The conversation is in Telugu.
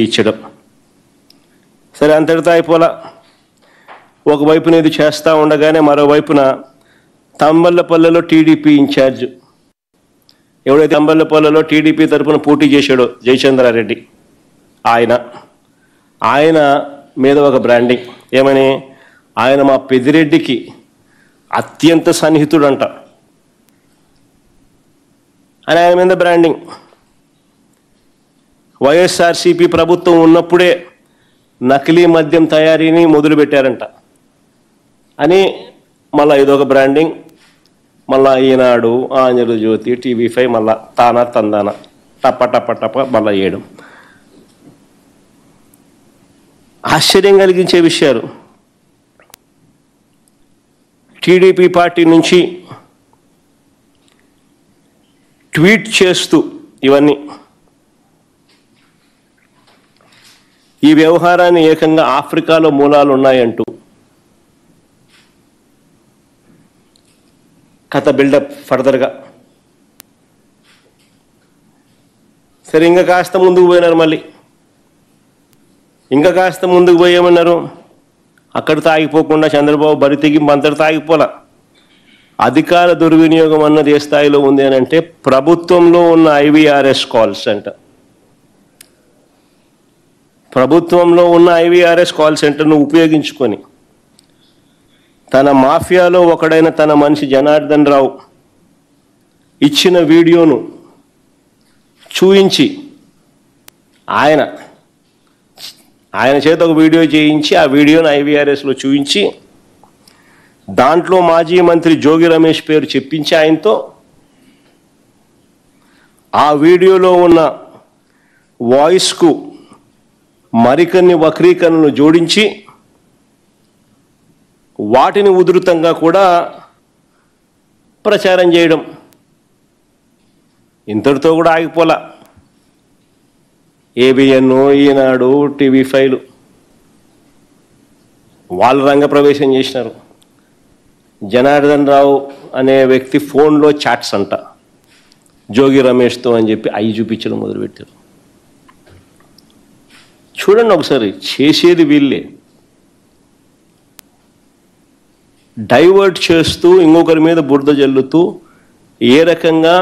ఇచ్చడం. సరే, అంతటితో అయిపోలా. ఒకవైపున ఇది చేస్తూ ఉండగానే మరోవైపున తంబళ్ళపల్లెలో టీడీపీ ఇన్ఛార్జ్ ఎవడైతే తంబళ్ళపల్లెలో టీడీపీ తరఫున పోటీ చేశాడో జయచంద్రారెడ్డి, ఆయన మీద ఒక బ్రాండింగ్ ఏమని, ఆయన మా పెద్దిరెడ్డికి అత్యంత సన్నిహితుడంట అని ఆయన మీద బ్రాండింగ్. వైఎస్ఆర్సీపీ ప్రభుత్వం ఉన్నప్పుడే నకిలీ మద్యం తయారీని మొదలుపెట్టారంట అని మళ్ళీ ఇదొక బ్రాండింగ్. మళ్ళా ఈనాడు, ఆంధ్రజ్యోతి, టీవీ5 మళ్ళా తానా తందాన టప్ప టప్ప టప్ప మళ్ళా వేయడం. ఆశ్చర్యం కలిగించే విషయాలు. టీడీపీ పార్టీ నుంచి ట్వీట్ చేస్తూ ఇవన్నీ ఈ వ్యవహారాన్ని ఏకంగా ఆఫ్రికాలో మూలాలు ఉన్నాయంటూ కథ బిల్డప్ ఫర్దర్గా. సరే, ఇంకా కాస్త ముందుకు పోయినారు. మళ్ళీ ఇంకా కాస్త ముందుకు పోయేమన్నారు. అక్కడితో ఆగిపోకుండా చంద్రబాబు బరి తెగింపు అంతటితో ఆగిపోలా. అధికార దుర్వినియోగం అన్నది ఏ స్థాయిలో ఉంది అని అంటే, ప్రభుత్వంలో ఉన్న ఐవీఆర్ఎస్ కాల్స్ అంట. ప్రభుత్వంలో ఉన్న ఐవీఆర్ఎస్ కాల్ సెంటర్ను ఉపయోగించుకొని తన మాఫియాలో ఒకడైన తన మనిషి జనార్దన్ రావు ఇచ్చిన వీడియోను చూయించి ఆయన చేత ఒక వీడియో చేయించి ఆ వీడియోను ఐవీఆర్ఎస్లో చూయించి దాంట్లో మాజీ మంత్రి జోగి రమేష్ పేరు చెప్పించి ఆయనతో ఆ వీడియోలో ఉన్న వాయిస్కు మరికొన్ని వక్రీకరణలు జోడించి వాటిని ఉధృతంగా కూడా ప్రచారం చేయడం. ఇంతటితో కూడా ఆగిపోలా. ఏబిఎన్, ఈనాడు, టీవీ5 వాళ్ళు రంగప్రవేశం చేసినారు. జనార్దన్ రావు అనే వ్యక్తి ఫోన్లో చాట్స్ అంట జోగి రమేష్తో అని చెప్పి అవి చూపించడం మొదలుపెట్టారు. చూడండి ఒకసారి, చేసేది వీళ్ళే. డైవర్ట్ చేస్తూ ఇంకొకరి మీద బురద జల్లుతూ ఏ రకంగా